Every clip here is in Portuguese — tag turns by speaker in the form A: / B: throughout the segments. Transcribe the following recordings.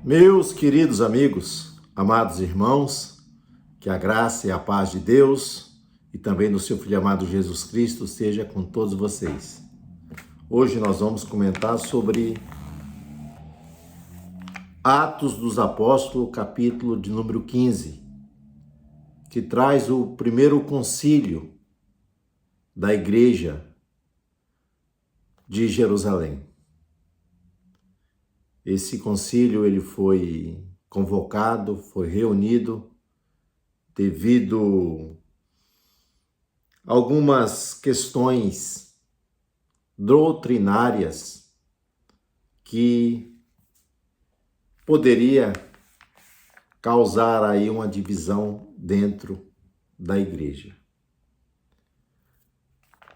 A: Meus queridos amigos, amados irmãos, que a graça e a paz de Deus e também do seu Filho amado Jesus Cristo esteja com todos vocês. Hoje nós vamos comentar sobre Atos dos Apóstolos, capítulo de número 15, que traz o primeiro concílio da igreja de Jerusalém. Esse concílio ele foi convocado, foi reunido devido a algumas questões doutrinárias que poderia causar aí uma divisão dentro da igreja.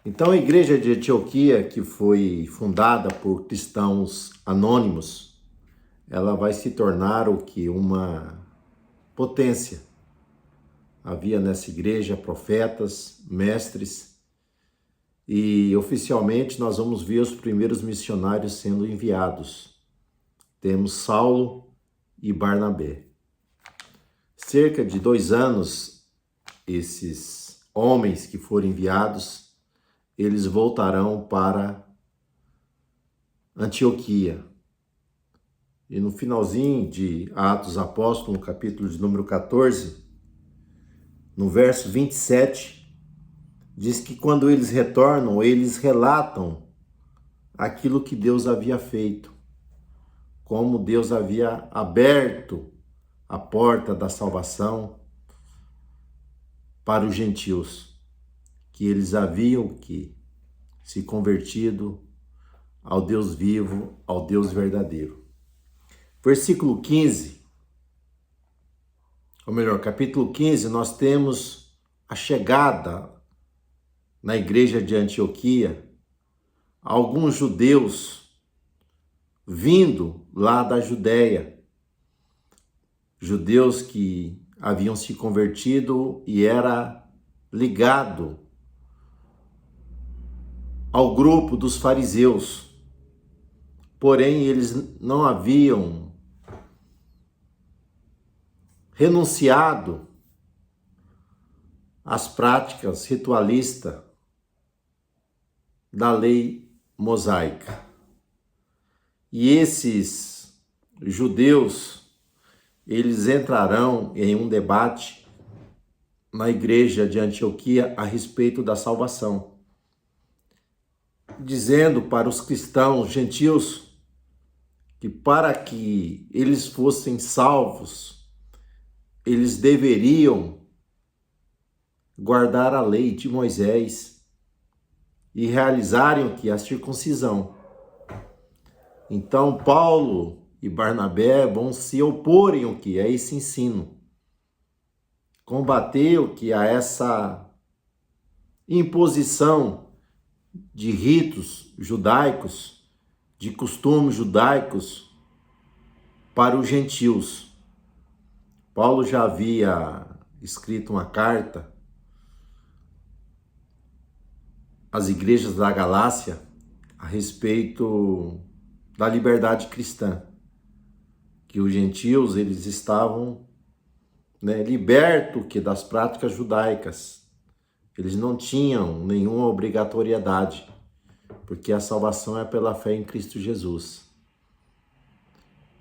A: Então a igreja de Antioquia, que foi fundada por cristãos anônimos, ela vai se tornar o que? Uma potência. Havia nessa igreja profetas, mestres, e oficialmente nós vamos ver os primeiros missionários sendo enviados. Temos Saulo e Barnabé. Cerca de 2 anos, esses homens que foram enviados, eles voltarão para Antioquia. E no finalzinho de Atos Apóstolos, no capítulo de número 14, no verso 27, diz que quando eles retornam, eles relatam aquilo que Deus havia feito, como Deus havia aberto a porta da salvação para os gentios, que eles haviam que se convertido ao Deus vivo, ao Deus verdadeiro. Versículo 15, ou melhor, capítulo 15, nós temos a chegada na igreja de Antioquia, alguns judeus vindo lá da Judéia, judeus que haviam se convertido e era ligado ao grupo dos fariseus, porém eles não haviam renunciado às práticas ritualistas da lei mosaica. E esses judeus, eles entrarão em um debate na igreja de Antioquia a respeito da salvação, dizendo para os cristãos gentios que para que eles fossem salvos, eles deveriam guardar a lei de Moisés e realizarem o que? A circuncisão. Então Paulo e Barnabé vão se oporem o que? A esse ensino. Combater o que? A essa imposição de ritos judaicos, de costumes judaicos para os gentios. Paulo já havia escrito uma carta às igrejas da Galácia a respeito da liberdade cristã, que os gentios eles estavam libertos das práticas judaicas. Eles não tinham nenhuma obrigatoriedade, porque a salvação é pela fé em Cristo Jesus,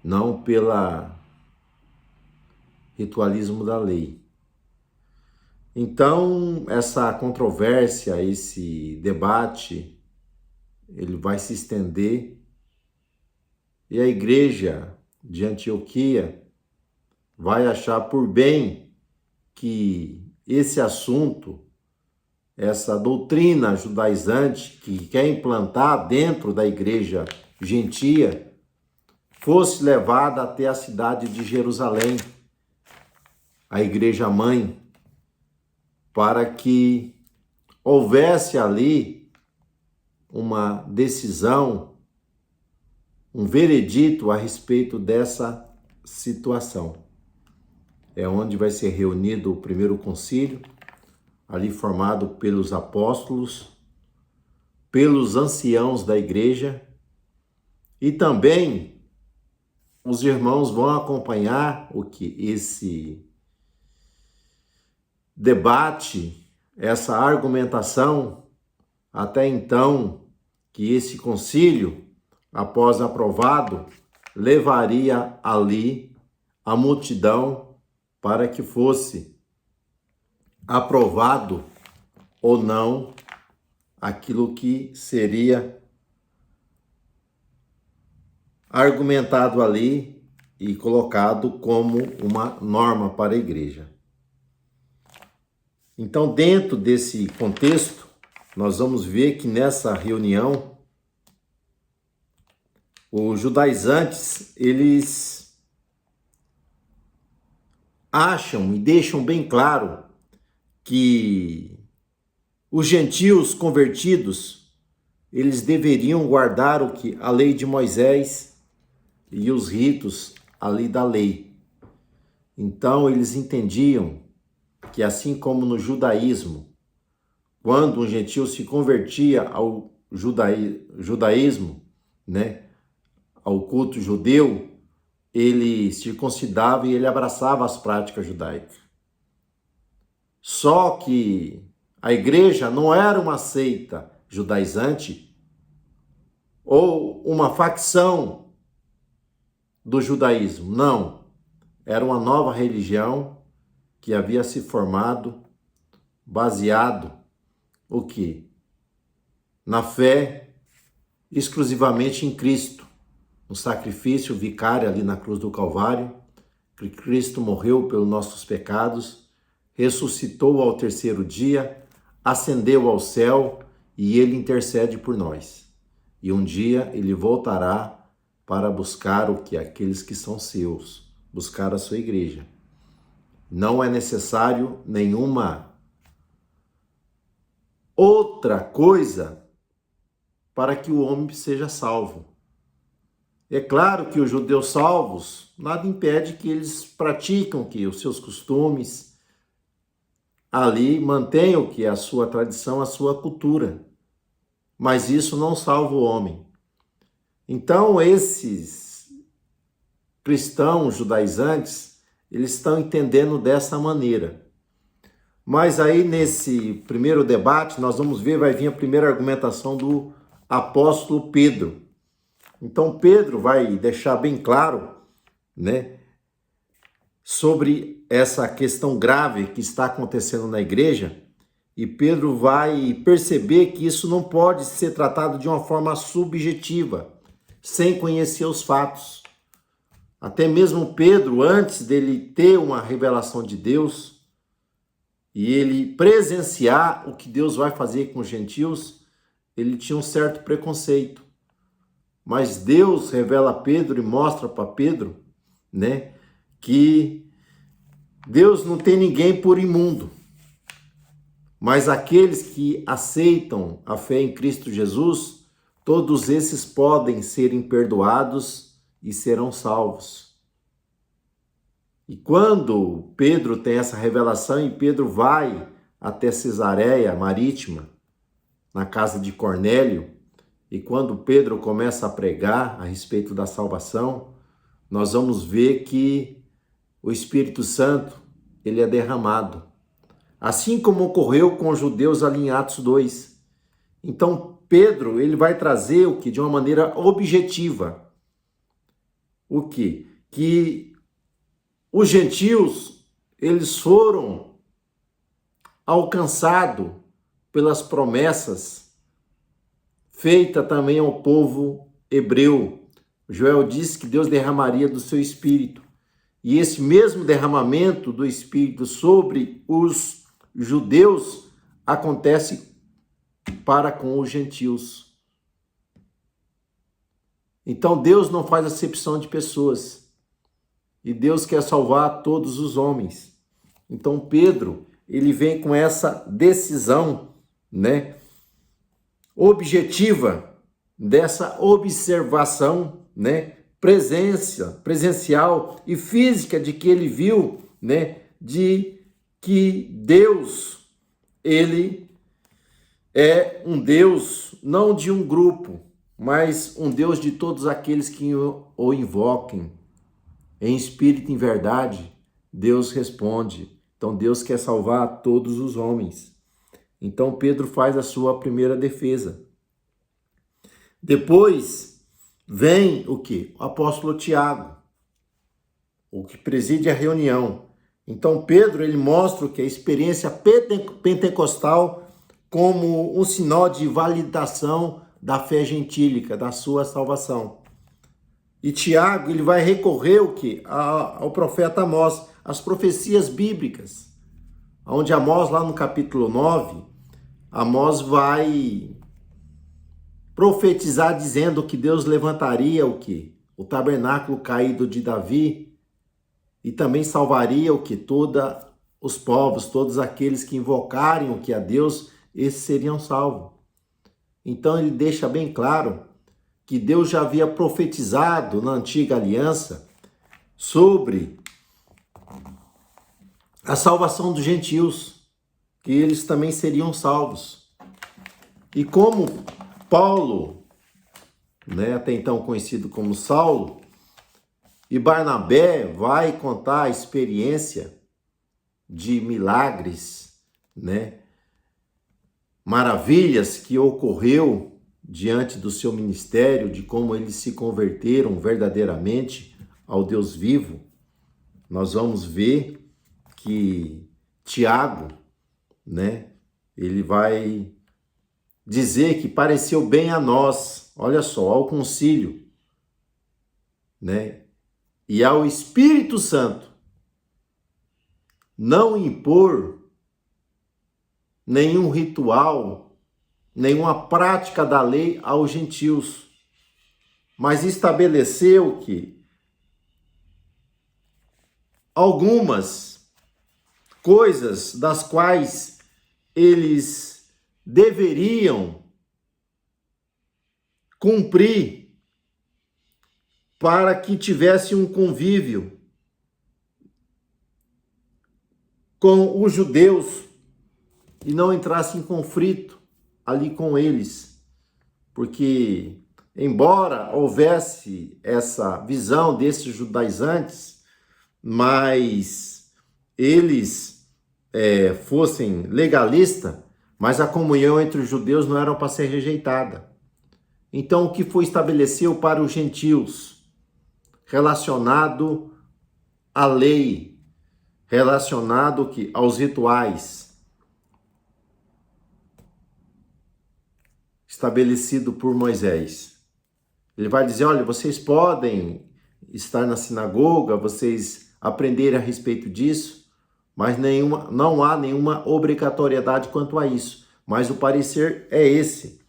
A: não pela ritualismo da lei. Então, essa controvérsia, esse debate, ele vai se estender e a igreja de Antioquia vai achar por bem que esse assunto, essa doutrina judaizante que quer implantar dentro da igreja gentia, fosse levada até a cidade de Jerusalém, a igreja mãe, para que houvesse ali uma decisão, um veredito a respeito dessa situação. É onde vai ser reunido o primeiro concílio, ali formado pelos apóstolos, pelos anciãos da igreja e também os irmãos vão acompanhar o que esse debate, essa argumentação, até então que esse concílio, após aprovado, levaria ali a multidão para que fosse aprovado ou não aquilo que seria argumentado ali e colocado como uma norma para a igreja. Então, dentro desse contexto, nós vamos ver que nessa reunião, os judaizantes, eles acham e deixam bem claro que os gentios convertidos, eles deveriam guardar o que? A lei de Moisés e os ritos ali da lei. Então, eles entendiam que assim como no judaísmo, quando um gentio se convertia ao judaísmo, né, ao culto judeu, ele circuncidava e ele abraçava as práticas judaicas. Só que a igreja não era uma seita judaizante ou uma facção do judaísmo, não. Era uma nova religião que havia se formado baseado o quê? Na fé exclusivamente em Cristo, no sacrifício vicário ali na cruz do Calvário, que Cristo morreu pelos nossos pecados, ressuscitou ao terceiro dia, ascendeu ao céu e ele intercede por nós. E um dia ele voltará para buscar o que? Aqueles que são seus, buscar a sua igreja. Não é necessário nenhuma outra coisa para que o homem seja salvo. É claro que os judeus salvos, nada impede que eles praticam que os seus costumes, ali mantenham que a sua tradição, a sua cultura. Mas isso não salva o homem. Então esses cristãos judaizantes, eles estão entendendo dessa maneira. Mas aí nesse primeiro debate, nós vamos ver, vai vir a primeira argumentação do apóstolo Pedro. Então Pedro vai deixar bem claro, né, sobre essa questão grave que está acontecendo na igreja, e Pedro vai perceber que isso não pode ser tratado de uma forma subjetiva, sem conhecer os fatos. Até mesmo Pedro, antes dele ter uma revelação de Deus e ele presenciar o que Deus vai fazer com os gentios, ele tinha um certo preconceito. Mas Deus revela a Pedro e mostra para Pedro, né, que Deus não tem ninguém por imundo. Mas aqueles que aceitam a fé em Cristo Jesus, todos esses podem serem perdoados e serão salvos. E quando Pedro tem essa revelação e Pedro vai até Cesareia Marítima, na casa de Cornélio, e quando Pedro começa a pregar a respeito da salvação, nós vamos ver que o Espírito Santo, ele é derramado. Assim como ocorreu com os judeus ali em Atos 2. Então Pedro, ele vai trazer o que? De uma maneira objetiva. O quê? Que os gentios, eles foram alcançados pelas promessas feitas também ao povo hebreu. Joel disse que Deus derramaria do seu Espírito. E esse mesmo derramamento do Espírito sobre os judeus acontece para com os gentios. Então Deus não faz acepção de pessoas. E Deus quer salvar todos os homens. Então Pedro, ele vem com essa decisão, né, objetiva, dessa observação, né, presencial e física de que ele viu, né, de que Deus, ele é um Deus não de um grupo, mas um Deus de todos aqueles que o invoquem, em espírito e em verdade, Deus responde. Então Deus quer salvar todos os homens. Então Pedro faz a sua primeira defesa. Depois vem o quê? O apóstolo Tiago, o que preside a reunião. Então Pedro, ele mostra que a experiência pentecostal como um sinal de validação da fé gentílica, da sua salvação. E Tiago, ele vai recorrer o quê? Ao profeta Amós, as profecias bíblicas, onde Amós, lá no capítulo 9, Amós vai profetizar dizendo que Deus levantaria o quê? O tabernáculo caído de Davi e também salvaria o quê? Todos os povos, todos aqueles que invocarem o que a Deus, esses seriam salvos. Então ele deixa bem claro que Deus já havia profetizado na antiga aliança sobre a salvação dos gentios, que eles também seriam salvos. E como Paulo, né, até então conhecido como Saulo, e Barnabé vai contar a experiência de milagres, né, maravilhas que ocorreu diante do seu ministério, de como eles se converteram verdadeiramente ao Deus vivo, nós vamos ver que Tiago, né, ele vai dizer que pareceu bem a nós, olha só, ao concílio, né, e ao Espírito Santo, não impor nenhum ritual, nenhuma prática da lei aos gentios, mas estabeleceu que algumas coisas das quais eles deveriam cumprir para que tivesse um convívio com os judeus e não entrasse em conflito ali com eles, porque embora houvesse essa visão desses judaizantes, mas eles fossem legalistas, mas a comunhão entre os judeus não era para ser rejeitada. Então o que foi estabelecido para os gentios, relacionado à lei, relacionado aos rituais, estabelecido por Moisés. Ele vai dizer, olha, vocês podem estar na sinagoga, vocês aprenderem a respeito disso, mas não há nenhuma obrigatoriedade quanto a isso. Mas o parecer é esse,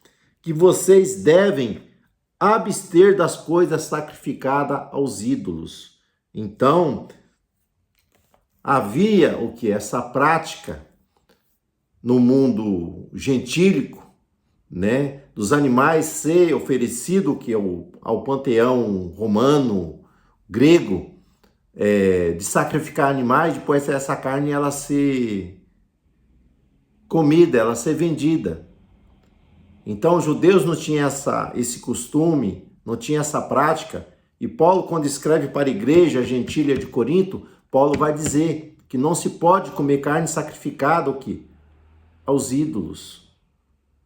A: que vocês devem abster das coisas sacrificadas aos ídolos. Então, havia o que? Essa prática no mundo gentílico, né, dos animais ser oferecido que ao panteão romano, grego, de sacrificar animais, depois essa carne ela ser comida, ela ser vendida. Então os judeus não tinham esse costume, não tinham essa prática, e Paulo, quando escreve para a igreja gentília de Corinto, Paulo vai dizer que não se pode comer carne sacrificada aos ídolos,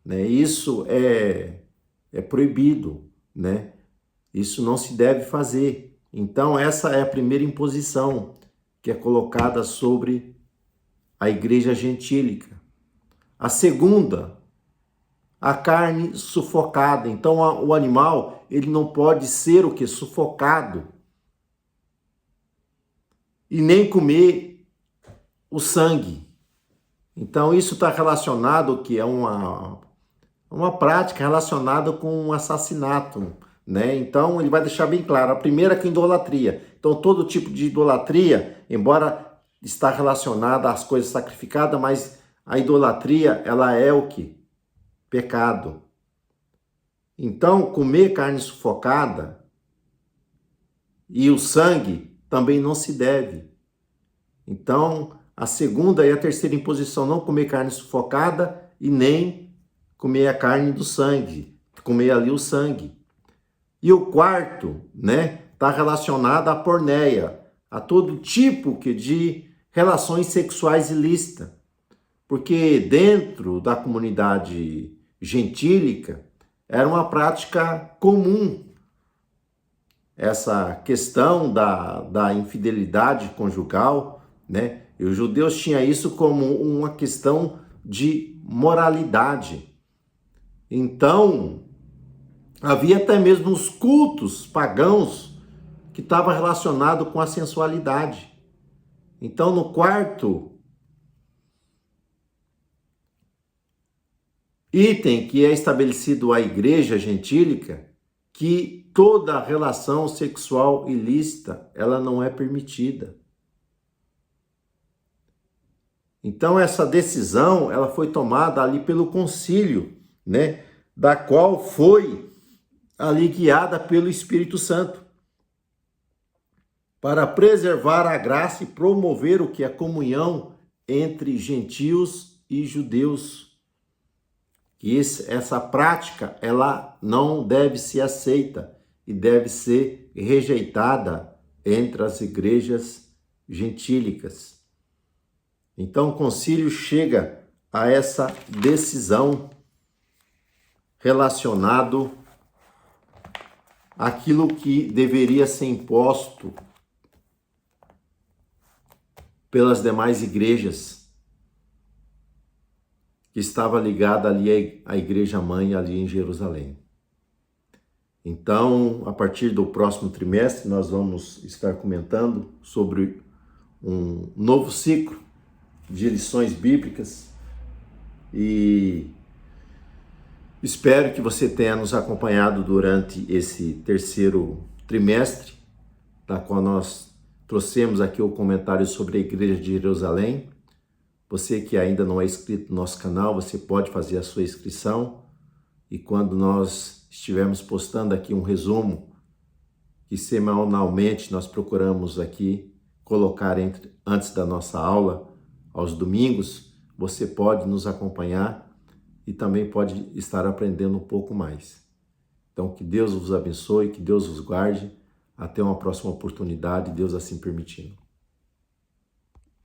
A: né? Isso é proibido, né? Isso não se deve fazer. Então essa é a primeira imposição que é colocada sobre a igreja gentílica. A segunda, a carne sufocada. Então o animal, ele não pode ser o que? Sufocado. E nem comer o sangue. Então isso está relacionado que é uma prática relacionada com um assassinato, né? Então ele vai deixar bem claro, a primeira que é idolatria. Então todo tipo de idolatria, embora está relacionada às coisas sacrificadas, mas a idolatria, ela é o que? Pecado. Então comer carne sufocada e o sangue também não se deve. Então a segunda e a terceira imposição, não comer carne sufocada e nem comer a carne do sangue, comer ali o sangue. E o quarto, né, está relacionada à porneia, a todo tipo de relações sexuais ilícitas. Porque dentro da comunidade gentílica era uma prática comum essa questão da infidelidade conjugal, né? E os judeus tinham isso como uma questão de moralidade. Então, havia até mesmo os cultos pagãos que estavam relacionados com a sensualidade. Então, no quarto item que é estabelecido à igreja gentílica, que toda relação sexual ilícita, ela não é permitida. Então essa decisão, ela foi tomada ali pelo concílio, né, da qual foi ali guiada pelo Espírito Santo, para preservar a graça e promover o que é a comunhão entre gentios e judeus. Que essa prática, ela não deve ser aceita e deve ser rejeitada entre as igrejas gentílicas. Então o concílio chega a essa decisão relacionado àquilo que deveria ser imposto pelas demais igrejas, que estava ligada ali à igreja mãe ali em Jerusalém. Então, a partir do próximo trimestre, nós vamos estar comentando sobre um novo ciclo de lições bíblicas e espero que você tenha nos acompanhado durante esse terceiro trimestre, da qual nós trouxemos aqui o comentário sobre a igreja de Jerusalém. Você que ainda não é inscrito no nosso canal, você pode fazer a sua inscrição e quando nós estivermos postando aqui um resumo, que semanalmente nós procuramos aqui colocar antes da nossa aula, aos domingos, você pode nos acompanhar e também pode estar aprendendo um pouco mais. Então que Deus vos abençoe, que Deus vos guarde, até uma próxima oportunidade, Deus assim permitindo.